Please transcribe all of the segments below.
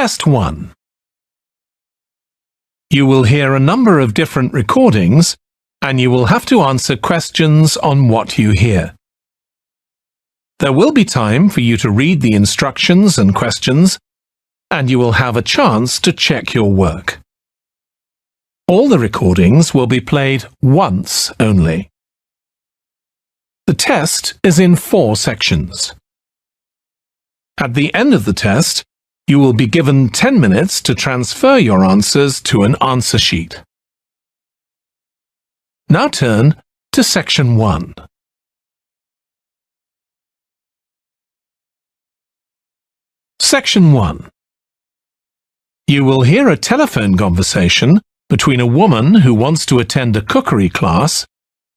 Test 1. You will hear a number of different recordings and you will have to answer questions on what you hear. There will be time for you to read the instructions and questions, and you will have a chance to check your work. All the recordings will be played once only. The test is in 4 sections. At the end of the test, you will be given 10 minutes to transfer your answers to an answer sheet. Now turn to Section 1. Section 1. You will hear a telephone conversation between a woman who wants to attend a cookery class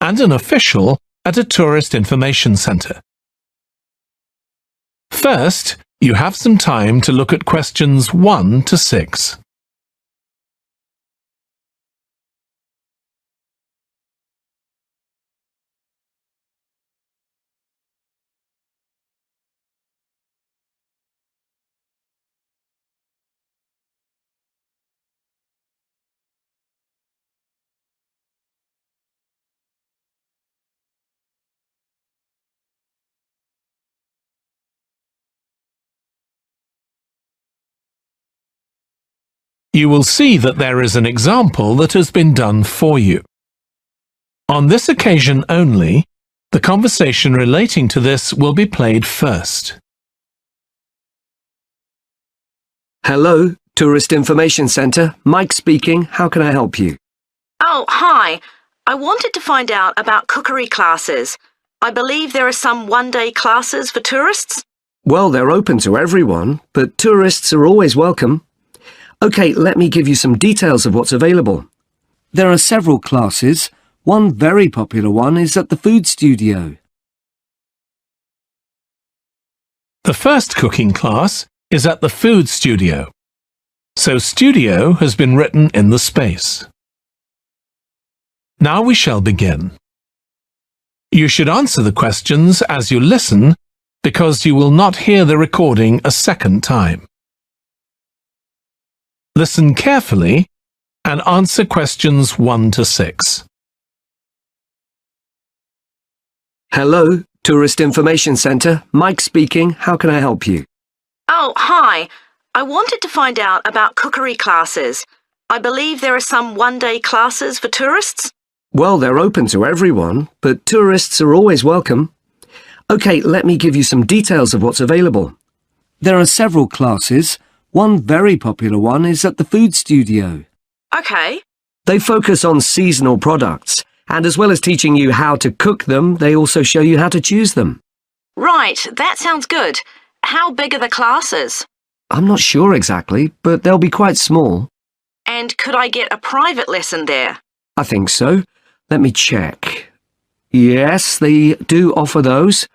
and an official at a tourist information centre. First, you have some time to look at questions 1 to 6. You will see that there is an example that has been done for you. On this occasion only, the conversation relating to this will be played first. Hello, Tourist Information Centre. Mike speaking. How can I help you? Oh, hi. I wanted to find out about cookery classes. I believe there are some one-day classes for tourists. Well, they're open to everyone, but tourists are always welcome. OK, let me give you some details of what's available. There are several classes. One very popular one is at the food studio. The first cooking class is at the food studio, so studio has been written in the space. Now we shall begin. You should answer the questions as you listen because you will not hear the recording a second time. Listen carefully and answer questions 1 to 6. Hello, Tourist Information Centre. Mike speaking. How can I help you? Oh, hi. I wanted to find out about cookery classes. I believe there are some one-day classes for tourists. Well, they're open to everyone, but tourists are always welcome. OK, let me give you some details of what's available. There are several classes. One very popular one is at the food studio. OK. They focus on seasonal products, and as well as teaching you how to cook them, they also show you how to choose them. Right, that sounds good. How big are the classes? I'm not sure exactly, but they'll be quite small. And could I get a private lesson there? I think so. Let me check. Yes, they do offer those.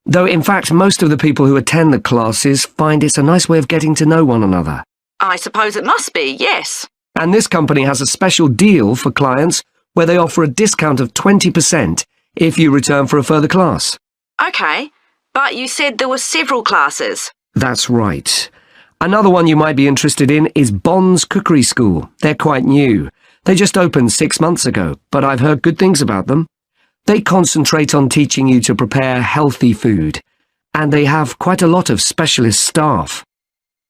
Though, in fact, most of the people who attend the classes find it's a nice way of getting to know one another. I suppose it must be, yes. And this company has a special deal for clients where they offer a discount of 20% if you return for a further class. OK, but you said there were several classes. That's right. Another one you might be interested in is Bond's Cookery School. They're quite new. They just opened 6 months ago, but I've heard good things about them. They concentrate on teaching you to prepare healthy food, and they have quite a lot of specialist staff.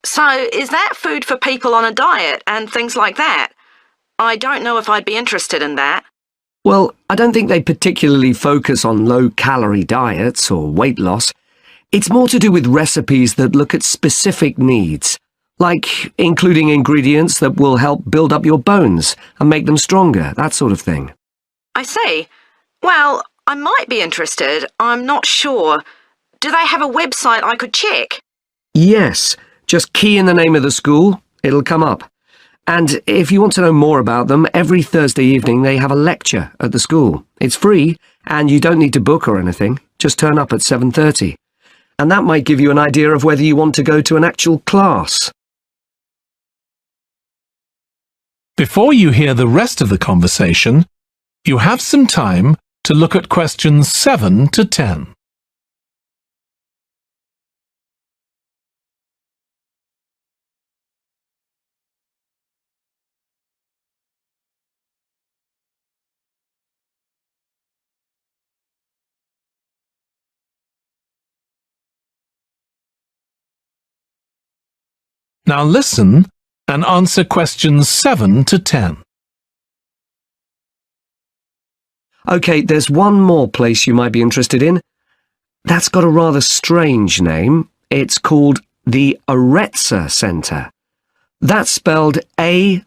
So, is that food for people on a diet and things like that? I don't know if I'd be interested in that. Well, I don't think they particularly focus on low-calorie diets or weight loss. It's more to do with recipes that look at specific needs, like including ingredients that will help build up your bones and make them stronger, that sort of thing. I see. Well, I might be interested. I'm not sure. Do they have a website I could check? Yes. Just key in the name of the school. It'll come up. And if you want to know more about them, every Thursday evening they have a lecture at the school. It's free, and you don't need to book or anything. Just turn up at 7:30. And that might give you an idea of whether you want to go to an actual class. Before you hear the rest of the conversation, you have some time to look at questions 7 to 10. Now listen and answer questions 7 to 10. OK, there's one more place you might be interested in. That's got a rather strange name. It's called the Aretsa Centre. That's spelled A-R-R-E-T-S-A.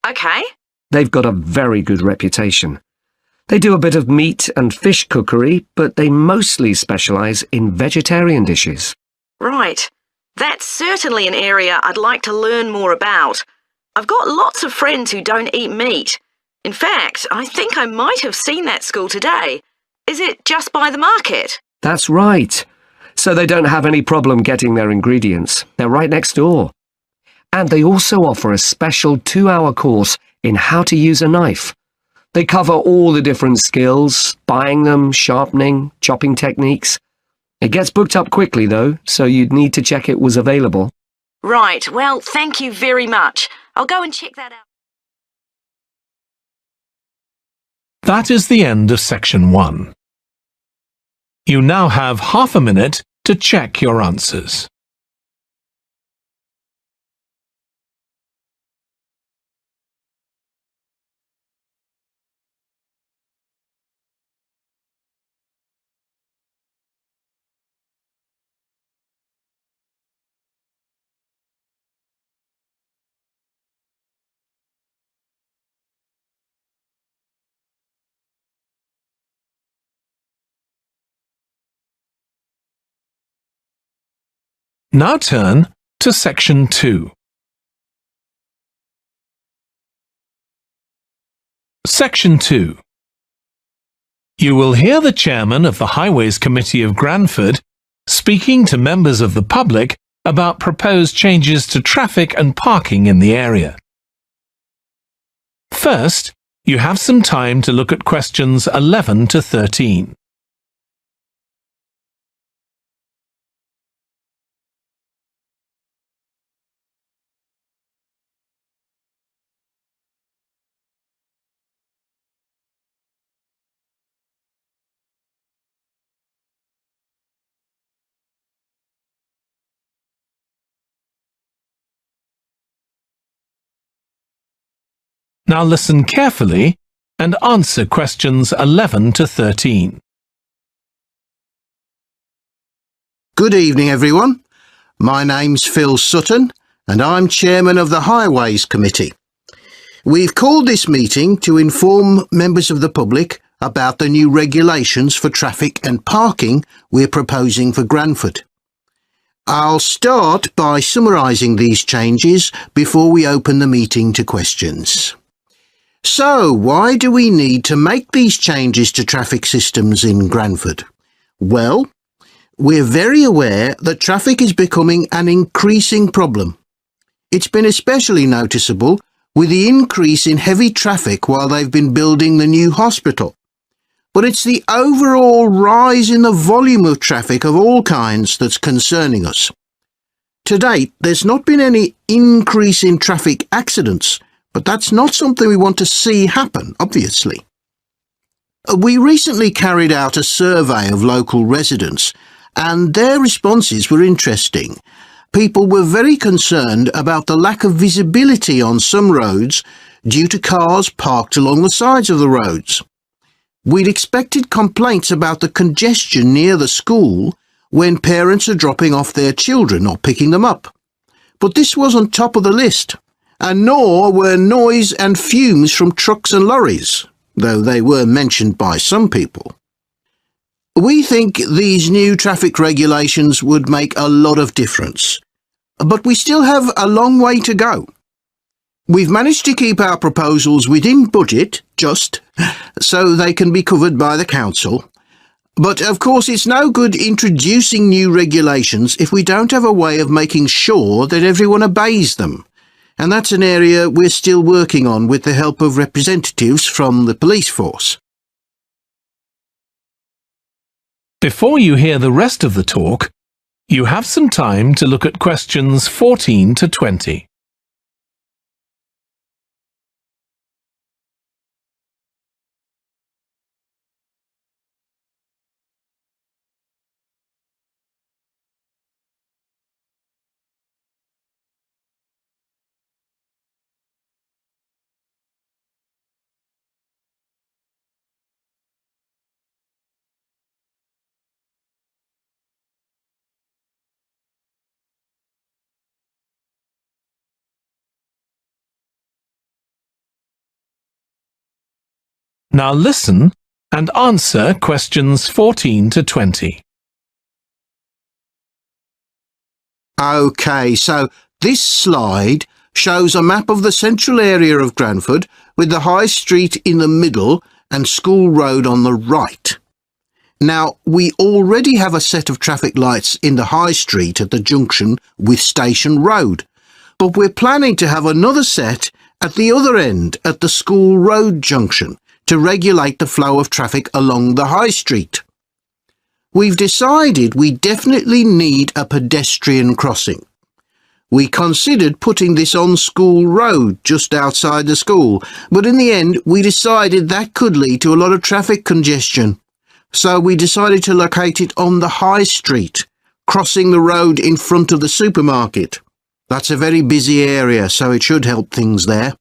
OK. They've got a very good reputation. They do a bit of meat and fish cookery, but they mostly specialise in vegetarian dishes. Right. That's certainly an area I'd like to learn more about. I've got lots of friends who don't eat meat. In fact, I think I might have seen that school today. Is it just by the market? That's right. So they don't have any problem getting their ingredients. They're right next door. And they also offer a special 2-hour course in how to use a knife. They cover all the different skills, buying them, sharpening, chopping techniques. It gets booked up quickly, though, so you'd need to check it was available. Right, well, thank you very much. I'll go and check that out. That is the end of section 1. You now have half a minute to check your answers. Now turn to section 2. Section 2. You will hear the chairman of the Highways Committee of Granford speaking to members of the public about proposed changes to traffic and parking in the area. First, you have some time to look at questions 11 to 13. Now listen carefully and answer questions 11 to 13. Good evening, everyone. My name's Phil Sutton, and I'm chairman of the Highways Committee. We've called this meeting to inform members of the public about the new regulations for traffic and parking we're proposing for Granford. I'll start by summarising these changes before we open the meeting to questions. So, why do we need to make these changes to traffic systems in Granford? Well, we're very aware that traffic is becoming an increasing problem. It's been especially noticeable with the increase in heavy traffic while they've been building the new hospital. But it's the overall rise in the volume of traffic of all kinds that's concerning us. To date, there's not been any increase in traffic accidents, but that's not something we want to see happen, obviously. We recently carried out a survey of local residents, and their responses were interesting. People were very concerned about the lack of visibility on some roads due to cars parked along the sides of the roads. We'd expected complaints about the congestion near the school when parents are dropping off their children or picking them up. But this wasn't top of the list, and nor were noise and fumes from trucks and lorries, though they were mentioned by some people. We think these new traffic regulations would make a lot of difference, but we still have a long way to go. We've managed to keep our proposals within budget, just so they can be covered by the council. But of course it's no good introducing new regulations if we don't have a way of making sure that everyone obeys them. And that's an area we're still working on with the help of representatives from the police force. Before you hear the rest of the talk, you have some time to look at questions 14 to 20. Now listen and answer questions 14 to 20. OK, so this slide shows a map of the central area of Granford with the High Street in the middle and School Road on the right. Now, we already have a set of traffic lights in the High Street at the junction with Station Road, but we're planning to have another set at the other end at the School Road junction to regulate the flow of traffic along the High Street. We've decided we definitely need a pedestrian crossing. We considered putting this on School Road just outside the school, but in the end we decided that could lead to a lot of traffic congestion. So we decided to locate it on the High Street, crossing the road in front of the supermarket. That's a very busy area, so it should help things there.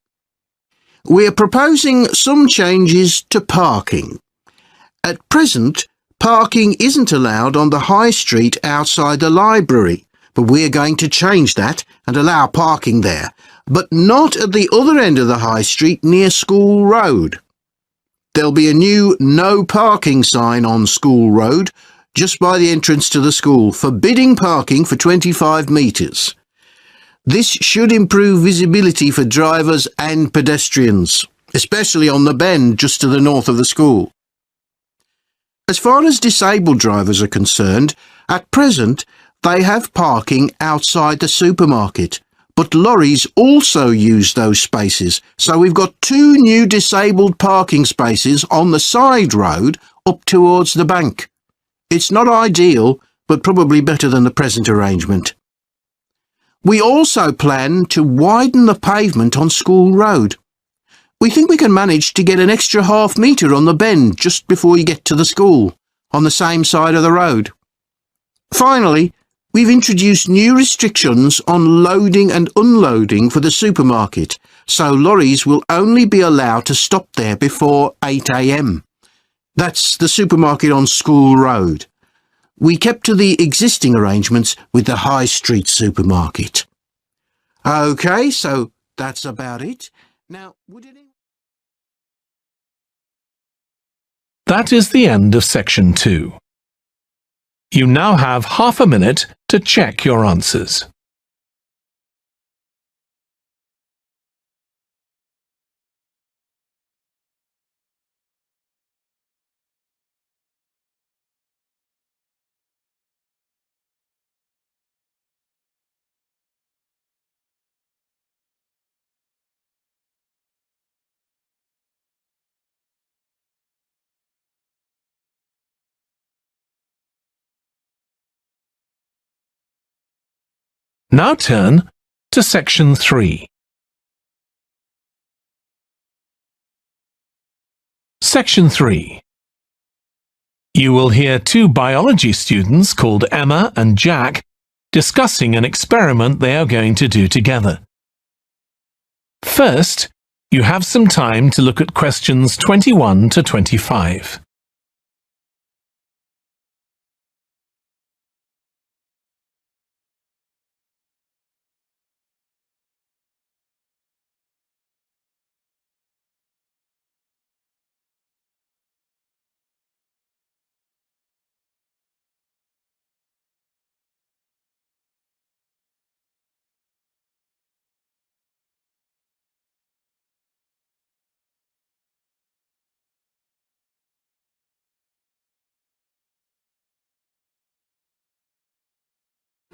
We're proposing some changes to parking. At present, parking isn't allowed on the High Street outside the library, but we're going to change that and allow parking there, but not at the other end of the High Street near School Road. There'll be a new no parking sign on School Road just by the entrance to the school, forbidding parking for 25 metres. This should improve visibility for drivers and pedestrians, especially on the bend just to the north of the school. As far as disabled drivers are concerned, at present they have parking outside the supermarket, but lorries also use those spaces, so we've got 2 new disabled parking spaces on the side road up towards the bank. It's not ideal, but probably better than the present arrangement. We also plan to widen the pavement on School Road. We think we can manage to get an extra half metre on the bend just before you get to the school, on the same side of the road. Finally, we've introduced new restrictions on loading and unloading for the supermarket, so lorries will only be allowed to stop there before 8 a.m. That's the supermarket on School Road. We kept to the existing arrangements with the High Street supermarket. OK, so that's about it. Now, would it... That is the end of section 2. You now have half a minute to check your answers. Now turn to section 3. Section 3. You will hear 2 biology students called Emma and Jack discussing an experiment they are going to do together. First, you have some time to look at questions 21 to 25.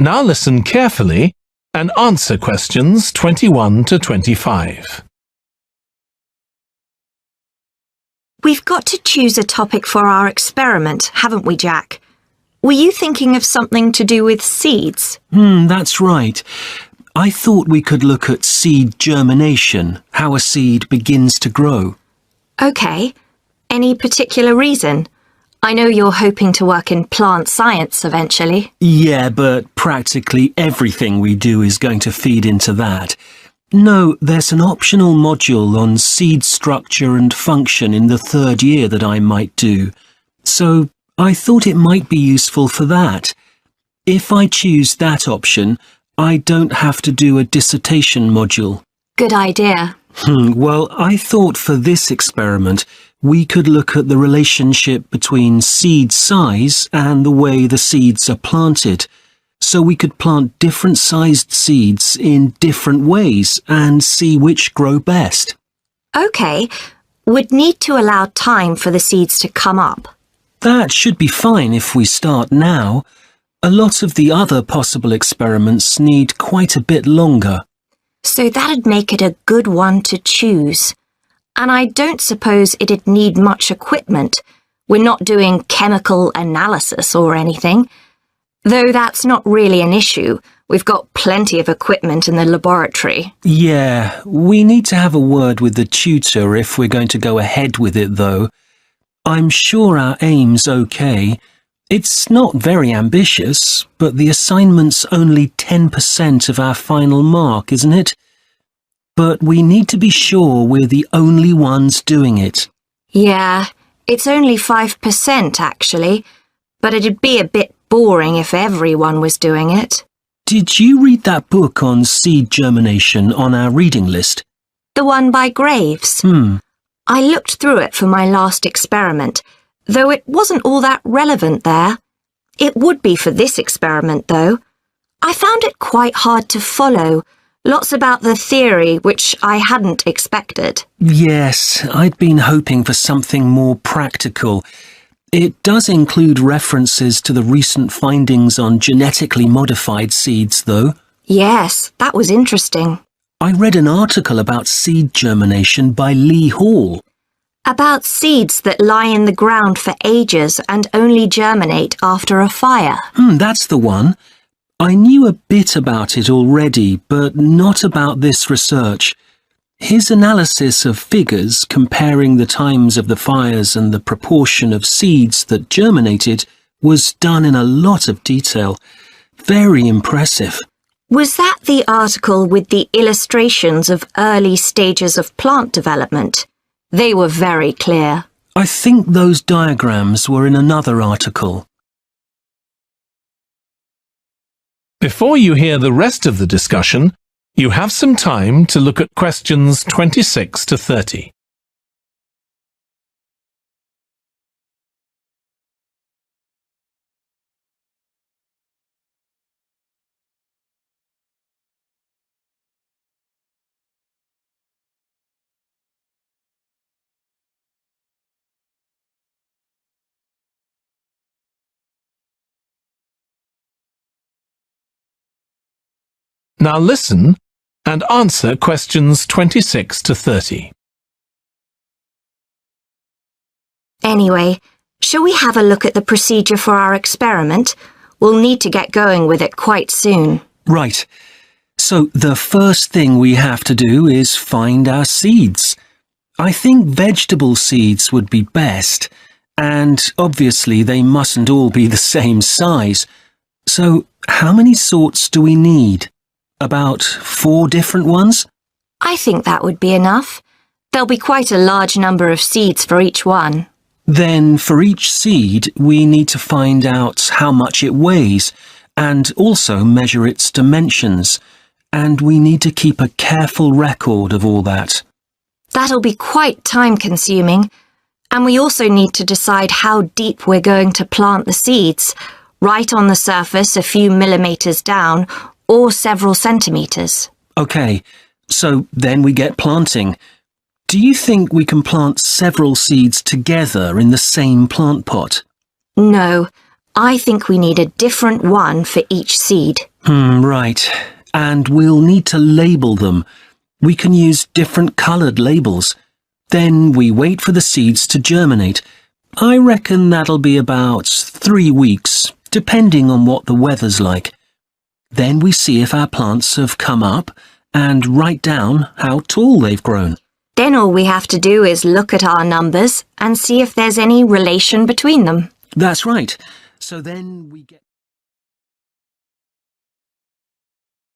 Now listen carefully and answer questions 21 to 25. We've got to choose a topic for our experiment, haven't we, Jack? Were you thinking of something to do with seeds? That's right. I thought we could look at seed germination, how a seed begins to grow. OK. Any particular reason? I know you're hoping to work in plant science eventually. Yeah, but practically everything we do is going to feed into that. No, there's an optional module on seed structure and function in the 3rd year that I might do. So I thought it might be useful for that. If I choose that option, I don't have to do a dissertation module. Good idea. Well, I thought for this experiment, We could look at the relationship between seed size and the way the seeds are planted. So we could plant different sized seeds in different ways and see which grow best. OK, we'd need to allow time for the seeds to come up. That should be fine if we start now. A lot of the other possible experiments need quite a bit longer. So that'd make it a good one to choose. And I don't suppose it'd need much equipment. We're not doing chemical analysis or anything. Though that's not really an issue. We've got plenty of equipment in the laboratory. Yeah, we need to have a word with the tutor if we're going to go ahead with it, though. I'm sure our aim's okay. It's not very ambitious, but the assignment's only 10% of our final mark, isn't it? But we need to be sure we're the only ones doing it. Yeah, it's only 5% actually, but it'd be a bit boring if everyone was doing it. Did you read that book on seed germination on our reading list? The one by Graves? I looked through it for my last experiment, though it wasn't all that relevant there. It would be for this experiment, though. I found it quite hard to follow. Lots about the theory, which I hadn't expected. Yes, I'd been hoping for something more practical. It does include references to the recent findings on genetically modified seeds, though. Yes, that was interesting. I read an article about seed germination by Lee Hall. About seeds that lie in the ground for ages and only germinate after a fire. That's the one. I knew a bit about it already, but not about this research. His analysis of figures comparing the times of the fires and the proportion of seeds that germinated was done in a lot of detail. Very impressive. Was that the article with the illustrations of early stages of plant development? They were very clear. I think those diagrams were in another article. Before you hear the rest of the discussion, you have some time to look at questions 26 to 30. Now listen and answer questions 26 to 30. Anyway, shall we have a look at the procedure for our experiment? We'll need to get going with it quite soon. Right. So the first thing we have to do is find our seeds. I think vegetable seeds would be best, and obviously they mustn't all be the same size. So how many sorts do we need? About 4 different ones? I think that would be enough. There'll be quite a large number of seeds for each one. Then for each seed, we need to find out how much it weighs and also measure its dimensions. And we need to keep a careful record of all that. That'll be quite time-consuming. And we also need to decide how deep we're going to plant the seeds. Right on the surface, a few millimetres down, or several centimetres. OK, so then we get planting. Do you think we can plant several seeds together in the same plant pot? No, I think we need a different one for each seed. Right. And we'll need to label them. We can use different coloured labels. Then we wait for the seeds to germinate. I reckon that'll be about 3 weeks, depending on what the weather's like. Then we see if our plants have come up and write down how tall they've grown. Then all we have to do is look at our numbers and see if there's any relation between them. That's right. So then we get...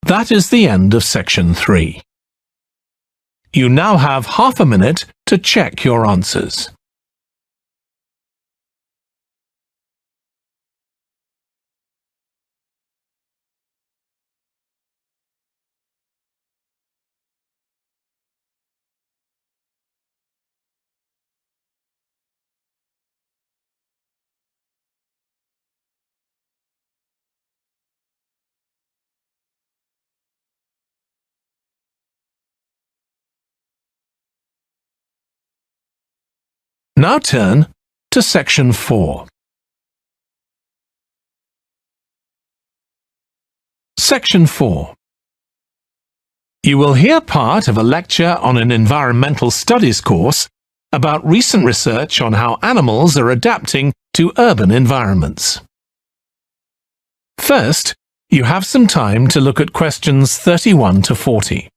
That is the end of section 3. You now have half a minute to check your answers. Now turn to Section 4. Section 4. You will hear part of a lecture on an environmental studies course about recent research on how animals are adapting to urban environments. First, you have some time to look at questions 31 to 40.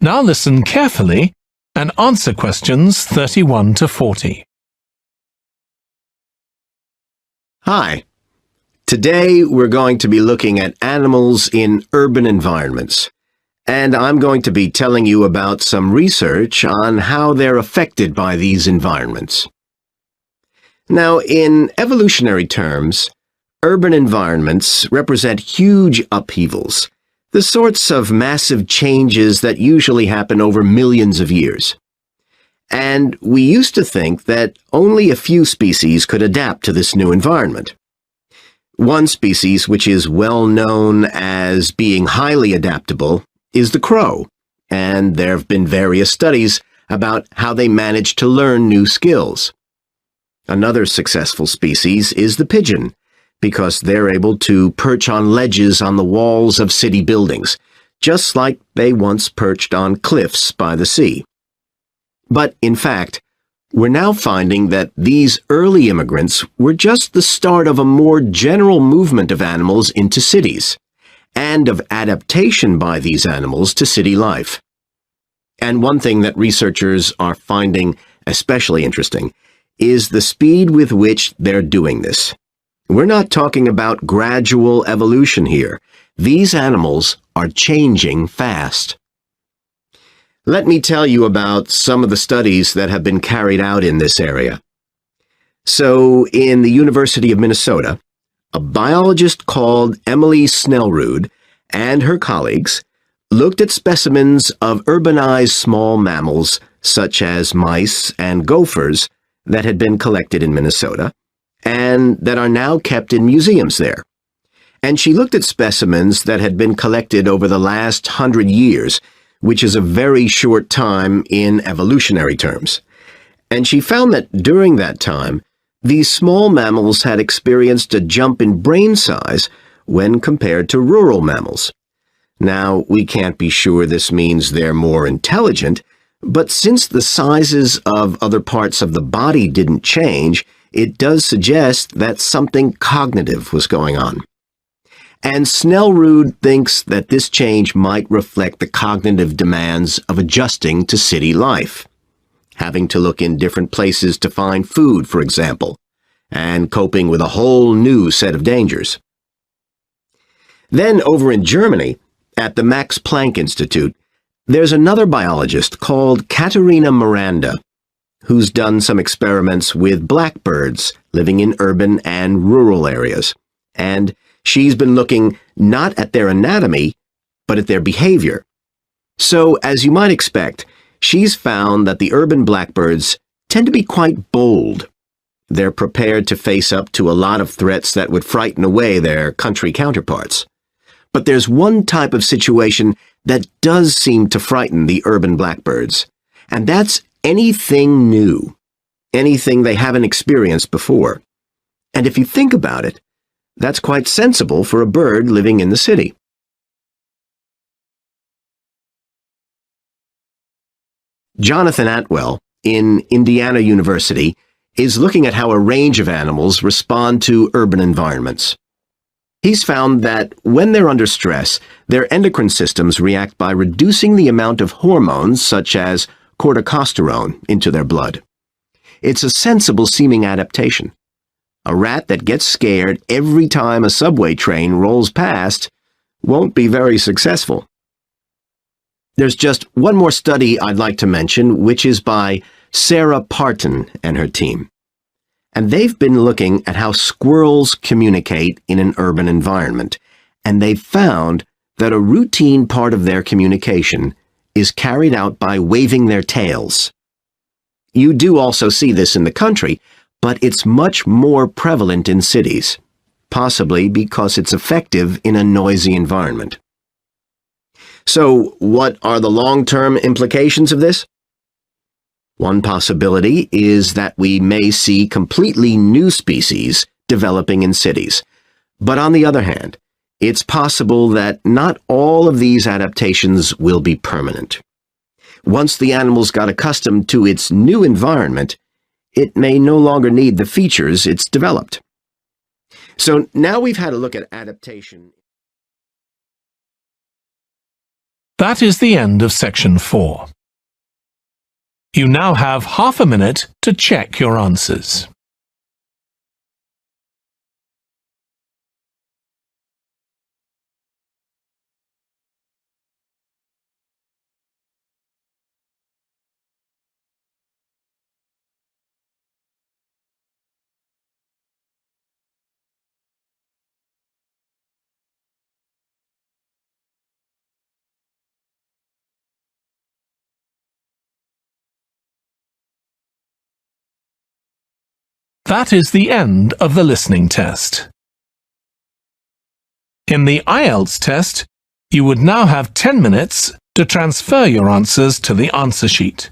Now listen carefully and answer questions 31 to 40. Hi. Today we're going to be looking at animals in urban environments, and I'm going to be telling you about some research on how they're affected by these environments. Now, in evolutionary terms, urban environments represent huge upheavals, the sorts of massive changes that usually happen over millions of years. And we used to think that only a few species could adapt to this new environment. One species which is well known as being highly adaptable is the crow, and there have been various studies about how they manage to learn new skills. Another successful species is the pigeon, because they're able to perch on ledges on the walls of city buildings, just like they once perched on cliffs by the sea. But, in fact, we're now finding that these early immigrants were just the start of a more general movement of animals into cities, and of adaptation by these animals to city life. And one thing that researchers are finding especially interesting is the speed with which they're doing this. We're not talking about gradual evolution here. These animals are changing fast. Let me tell you about some of the studies that have been carried out in this area. So, in the University of Minnesota, a biologist called Emily Snellrud and her colleagues looked at specimens of urbanized small mammals such as mice and gophers that had been collected in Minnesota and that are now kept in museums there. And she looked at specimens that had been collected over the last 100 years, which is a very short time in evolutionary terms. And she found that during that time, these small mammals had experienced a jump in brain size when compared to rural mammals. Now, we can't be sure this means they're more intelligent, but since the sizes of other parts of the body didn't change, it does suggest that something cognitive was going on. And Snellrud thinks that this change might reflect the cognitive demands of adjusting to city life, having to look in different places to find food, for example, and coping with a whole new set of dangers. Then over in Germany, at the Max Planck Institute, there's another biologist called Katharina Miranda, who's done some experiments with blackbirds living in urban and rural areas, and she's been looking not at their anatomy, but at their behavior. So, as you might expect, she's found that the urban blackbirds tend to be quite bold. They're prepared to face up to a lot of threats that would frighten away their country counterparts. But there's one type of situation that does seem to frighten the urban blackbirds, and that's anything new, anything they haven't experienced before. And if you think about it, that's quite sensible for a bird living in the city. Jonathan Atwell, in Indiana University, is looking at how a range of animals respond to urban environments. He's found that when they're under stress, their endocrine systems react by reducing the amount of hormones such as corticosterone into their blood. It's a sensible-seeming adaptation. A rat that gets scared every time a subway train rolls past won't be very successful. There's just one more study I'd like to mention, which is by Sarah Parton and her team. And they've been looking at how squirrels communicate in an urban environment, and they've found that a routine part of their communication is carried out by waving their tails. You do also see this in the country, but it's much more prevalent in cities, possibly because it's effective in a noisy environment. So, what are the long-term implications of this? One possibility is that we may see completely new species developing in cities. But on the other hand, it's possible that not all of these adaptations will be permanent. Once the animals got accustomed to its new environment, it may no longer need the features it's developed. So now we've had a look at adaptation. That is the end of section 4. You now have half a minute to check your answers. That is the end of the listening test. In the IELTS test, you would now have 10 minutes to transfer your answers to the answer sheet.